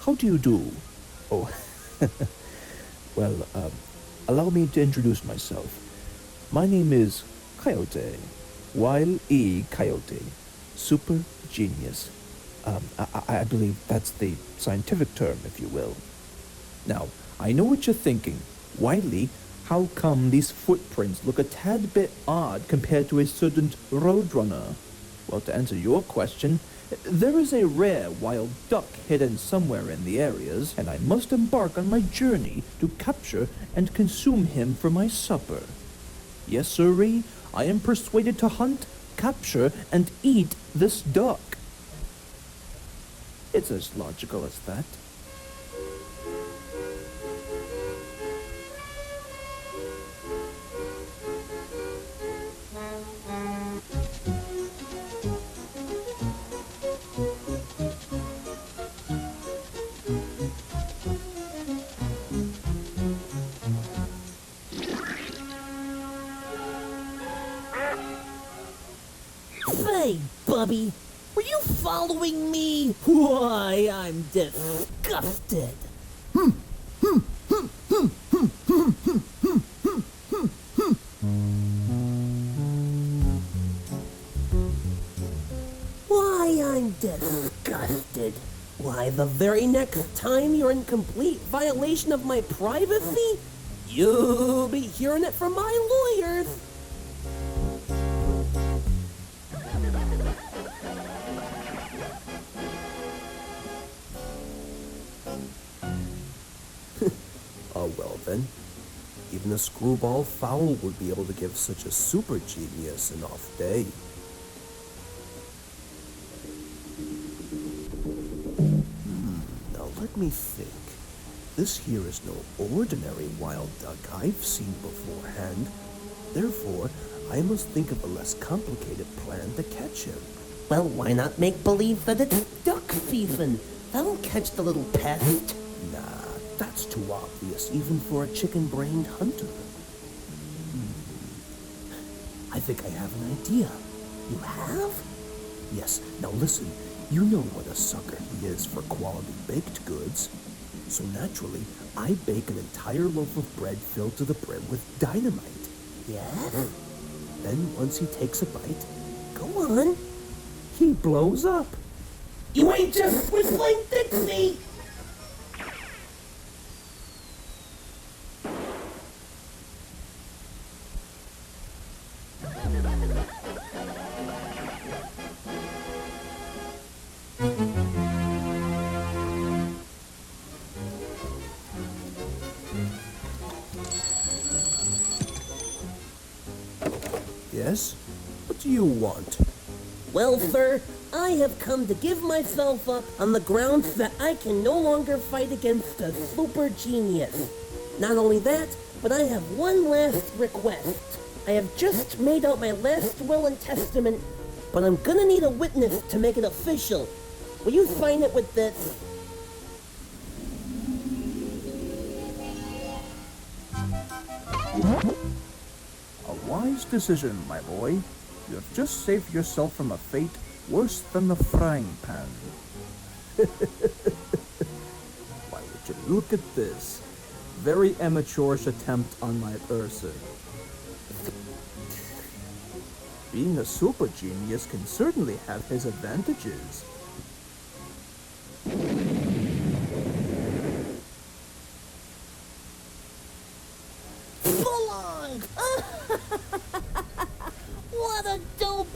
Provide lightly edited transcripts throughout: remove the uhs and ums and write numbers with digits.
how do you do? Oh, well, allow me to introduce myself. My name is Coyote, Wile E. Coyote, super genius. I believe that's the scientific term, if you will. Now, I know what you're thinking. Wiley, how come these footprints look a tad bit odd compared to a certain roadrunner? Well, to answer your question, there is a rare wild duck hidden somewhere in the areas, and I must embark on my journey to capture and consume him for my supper. Yes, sirree, I am persuaded to hunt, capture, and eat this duck. It's as logical as that. Hey, Bubby, were you following me? Why, I'm disgusted. Why, I'm disgusted. Why, the very next time you're in complete violation of my privacy, you'll be hearing it from my lawyers. Oh, well then. Even a screwball fowl would be able to give such a super genius an off day. Now let me think. This here is no ordinary wild duck I've seen beforehand. Therefore, I must think of a less complicated plan to catch him. Well, why not make believe that it's duck season? That'll catch the little pest. Nah, that's too obvious even for a chicken-brained hunter. I think I have an idea. You have? Yes, now listen, you know what a sucker he is for quality baked goods. So naturally, I bake an entire loaf of bread filled to the brim with dynamite. Yes? Then once he takes a bite, Go on. he blows up. You ain't just whistling Dixie! Yes? What do you want? Well, sir, I have come to give myself up on the grounds that I can no longer fight against a super genius. Not only that, but I have one last request. I have just made out my last will and testament, but I'm gonna need a witness to make it official. Will you sign it with this? A wise decision, my boy. You have just saved yourself from a fate worse than the frying pan. Why would you look at this? Very amateurish attempt on my person. Being a super genius can certainly have his advantages. Full on! What a dope!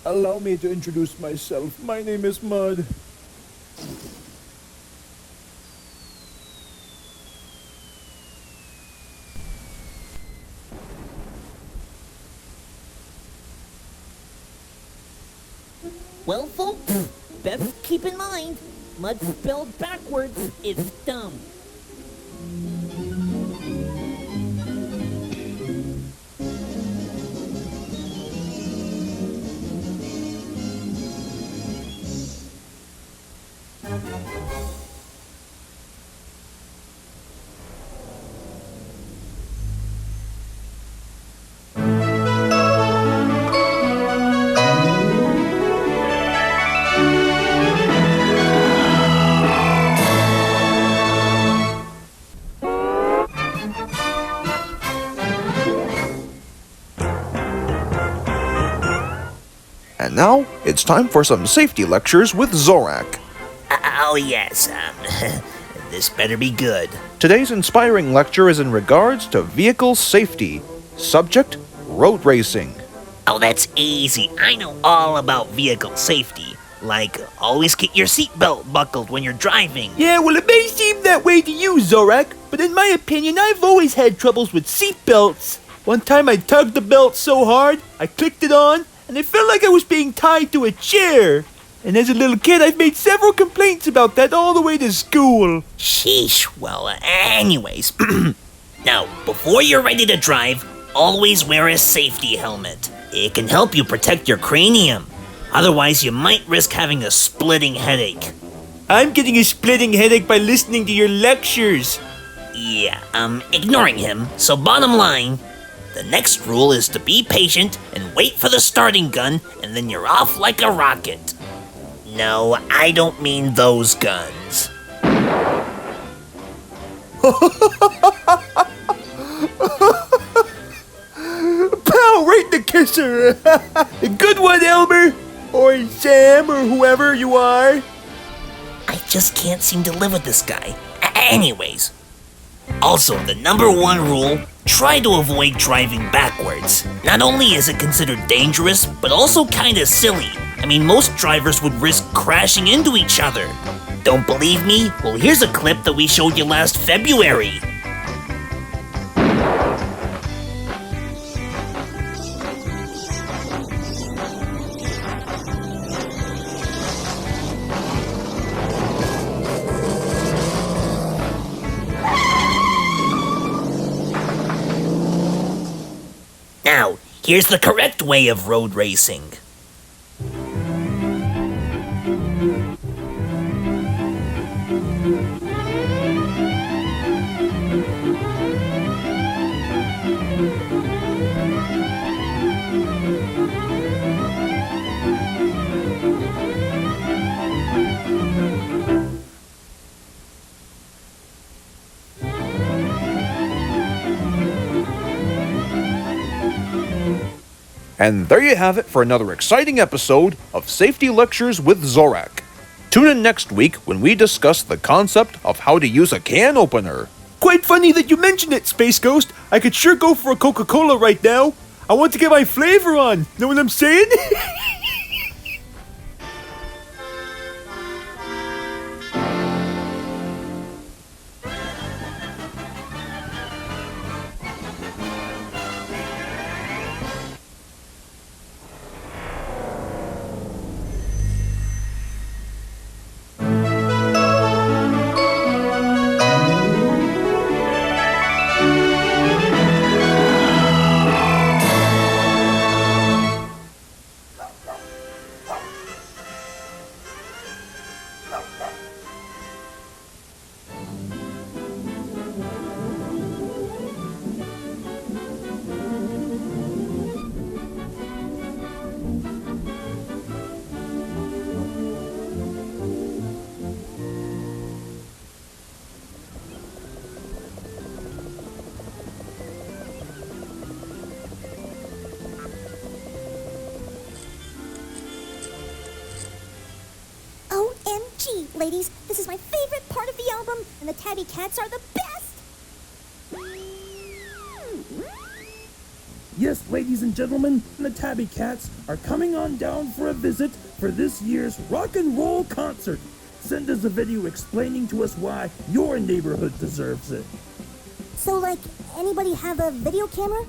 Allow me to introduce myself. My name is Mud. Well, folks, best keep in mind, mud spelled backwards is dumb. And now, it's time for some safety lectures with Zorak. Oh, yes, this better be good. Today's inspiring lecture is in regards to vehicle safety. Subject, road racing. Oh, that's easy. I know all about vehicle safety. Like, always get your seatbelt buckled when you're driving. Yeah, well, it may seem that way to you, Zorak, but in my opinion, I've always had troubles with seatbelts. One time I tugged the belt so hard, I clicked it on, and it felt like I was being tied to a chair. And as a little kid, I've made several complaints about that all the way to school. Sheesh. Well, anyways. Now, before you're ready to drive, always wear a safety helmet. It can help you protect your cranium. Otherwise, you might risk having a splitting headache. I'm getting a splitting headache by listening to your lectures. Yeah, ignoring him. So bottom line, the next rule is to be patient and wait for the starting gun, and then you're off like a rocket. No, I don't mean those guns. Pow, right in the kisser. A good one, Elmer. Or Sam, or whoever you are. I just can't seem to live with this guy. Anyways. Also, the number one rule, try to avoid driving backwards. Not only is it considered dangerous, but also kinda silly. I mean, most drivers would risk crashing into each other. Don't believe me? Well, here's a clip that we showed you last February. Now, here's the correct way of road racing. And there you have it for another exciting episode of Safety Lectures with Zorak. Tune in next week when we discuss the concept of how to use a can opener. Quite funny that you mentioned it, Space Ghost. I could sure go for a Coca-Cola right now. I want to get my flavor on. Know what I'm saying? OMG, ladies, this is my favorite part of the album, and the Tabby Cats are the best! Yes, ladies and gentlemen, the Tabby Cats are coming on down for a visit for this year's rock and roll concert. Send us a video explaining to us why your neighborhood deserves it. So, like, anybody have a video camera?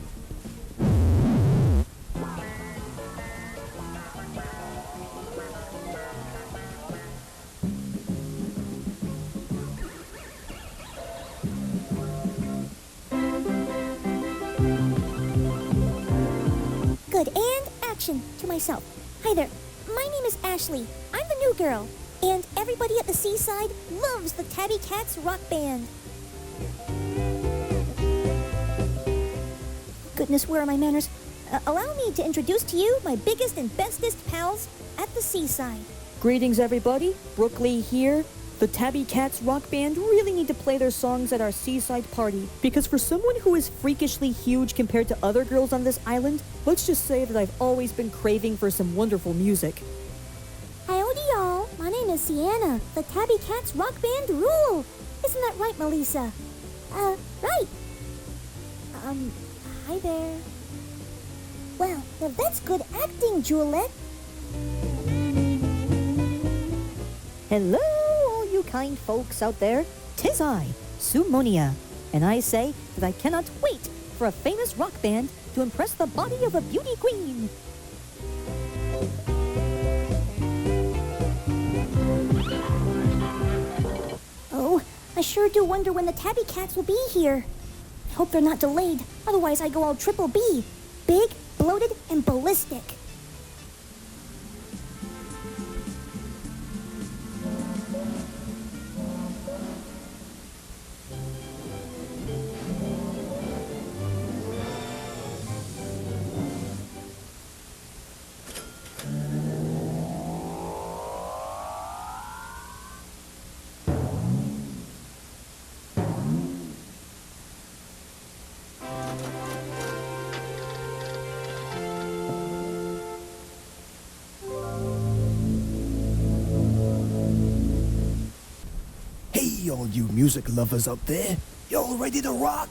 Good, and action to myself. Hi there, my name is Ashley. I'm the new girl. And everybody at the seaside loves the Tabby Cats rock band. Goodness, where are my manners? Allow me to introduce to you my biggest and bestest pals at the seaside. Greetings, everybody. Brooke Lee here. The Tabby Cats rock band really need to play their songs at our seaside party, because for someone who is freakishly huge compared to other girls on this island, let's just say that I've always been craving for some wonderful music. Howdy, y'all. My name is Sienna. The Tabby Cats rock band rule. Isn't that right, Melissa? Right. Hi there. Well, now that's good acting, Juliet. Hello, all you kind folks out there. 'Tis I, Sumonia, and I say that I cannot wait for a famous rock band to impress the body of a beauty queen. Oh, I sure do wonder when the Tabby Cats will be here. I hope they're not delayed, otherwise I go all triple B. Big, bloated, and ballistic. Hey, all you music lovers out there. Y'all ready to rock?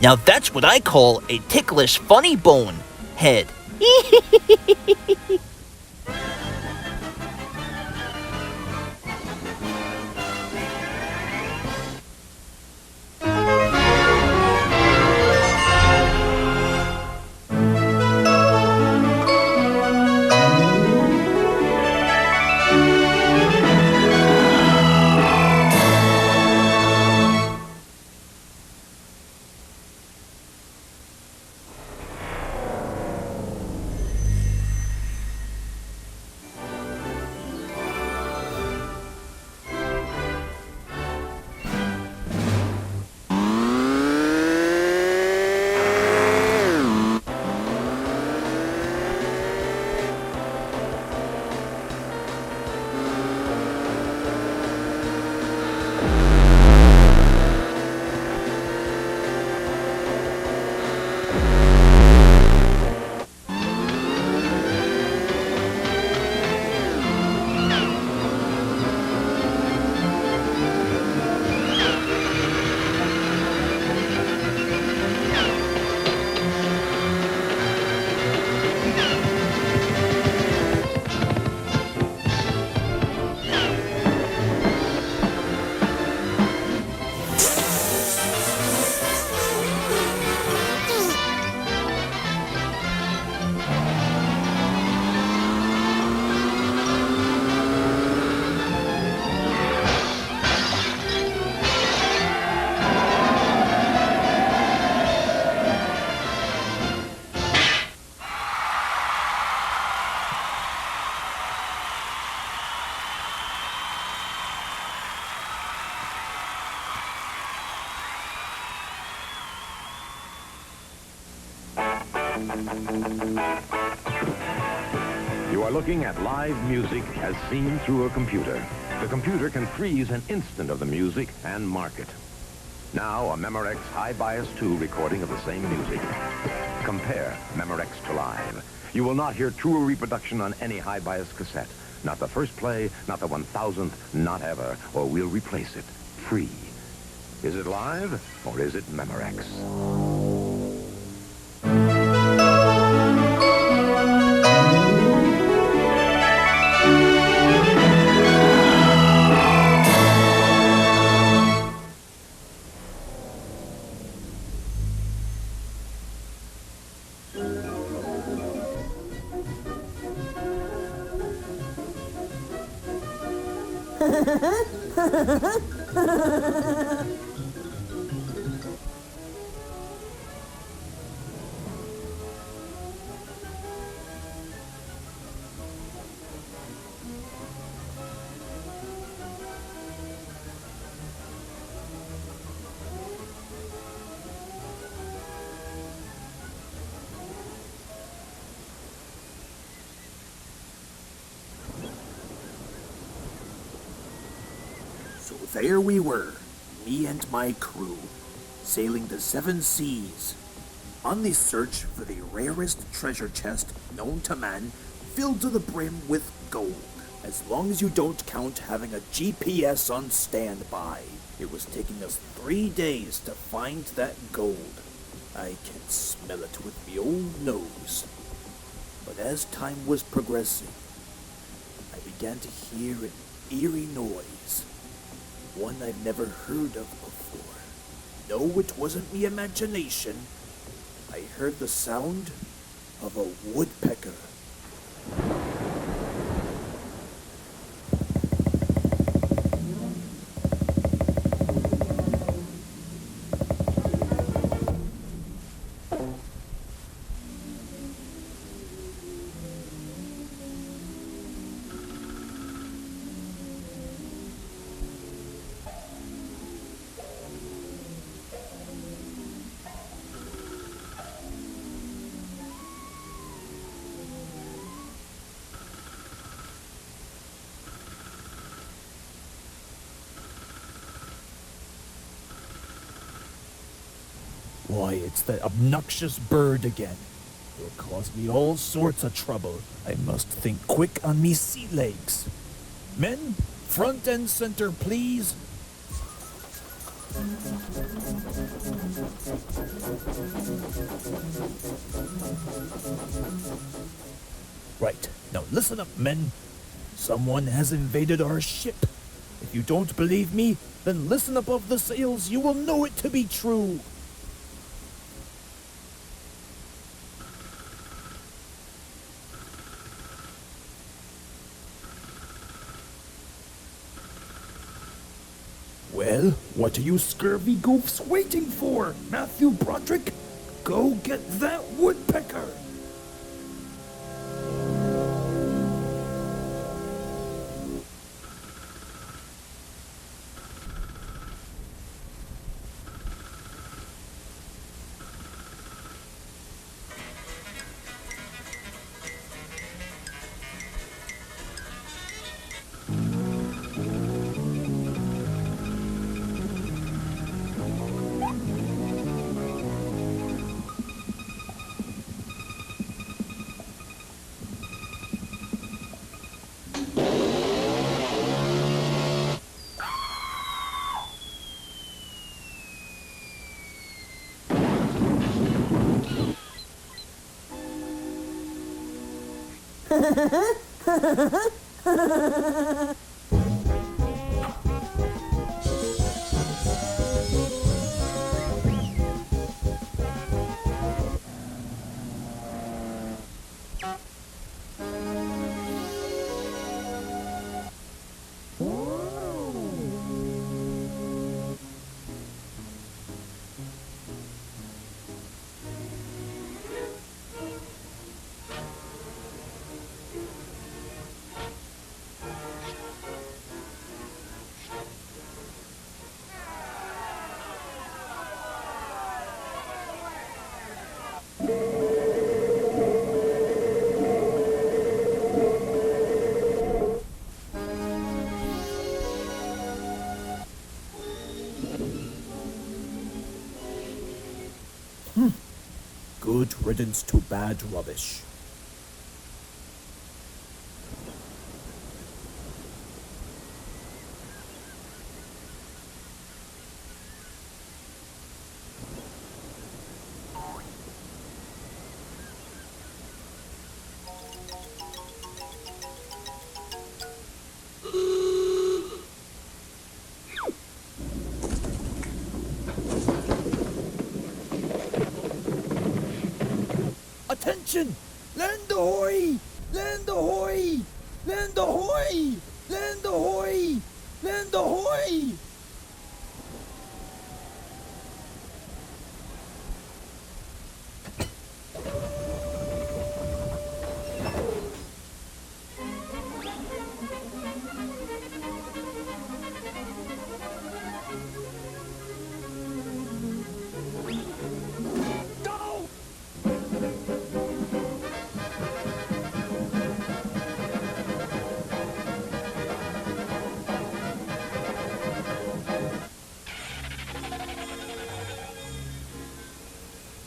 Now that's what I call a ticklish funny bone head. You are looking at live music as seen through a computer. The computer can freeze an instant of the music and mark it. Now, a Memorex High Bias 2 recording of the same music. Compare Memorex to live. You will not hear truer reproduction on any high bias cassette. Not the first play, not the 1000th, not ever, or we'll replace it. Free. Is it live, or is it Memorex? So there we were, me and my crew, sailing the seven seas, on the search for the rarest treasure chest known to man, filled to the brim with gold. As long as you don't count having a GPS on standby. It was taking us 3 days to find that gold. I can smell it with me old nose. But as time was progressing, I began to hear an eerie noise. One I've never heard of before. No, it wasn't me imagination. I heard the sound of a woodpecker. Why, it's that obnoxious bird again. It'll cause me all sorts of trouble. I must think quick on me sea legs. Men, front and center, please. Right, now listen up, men. Someone has invaded our ship. If you don't believe me, then listen above the sails. You will know it to be true. Well, what are you scurvy goofs waiting for? Matthew Broderick, go get that woodpecker. Good riddance to bad rubbish. Attention! Land ahoy! Land ahoy! Land ahoy! Land ahoy! Land ahoy!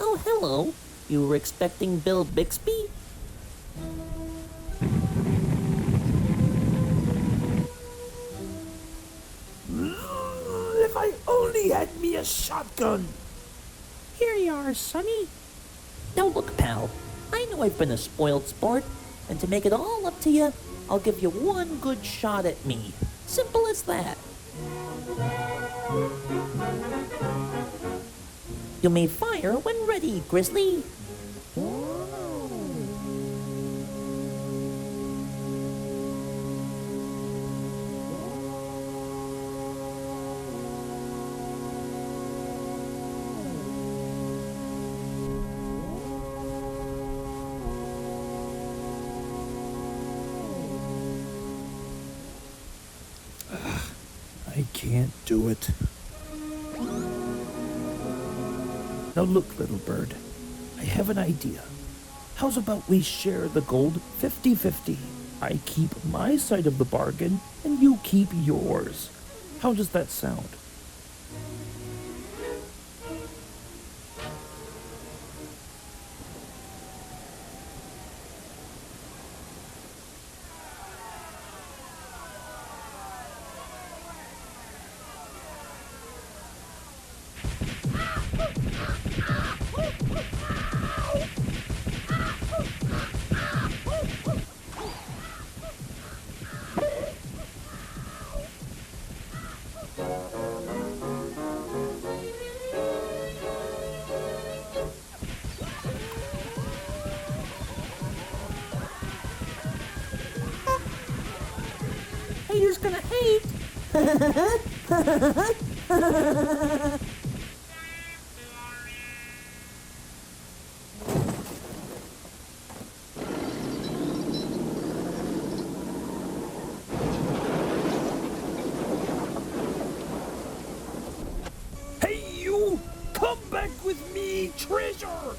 Oh, hello. You were expecting Bill Bixby? If I only had me a shotgun! Here you are, Sonny. Now look, pal. I know I've been a spoiled sport, and to make it all up to you, I'll give you one good shot at me. Simple as that. You may fire when ready, Grizzly. I can't do it. Now look, little bird, I have an idea. How's about we share the gold 50-50? I keep my side of the bargain, and you keep yours. How does that sound? Hey, you! Come back with me, treasure!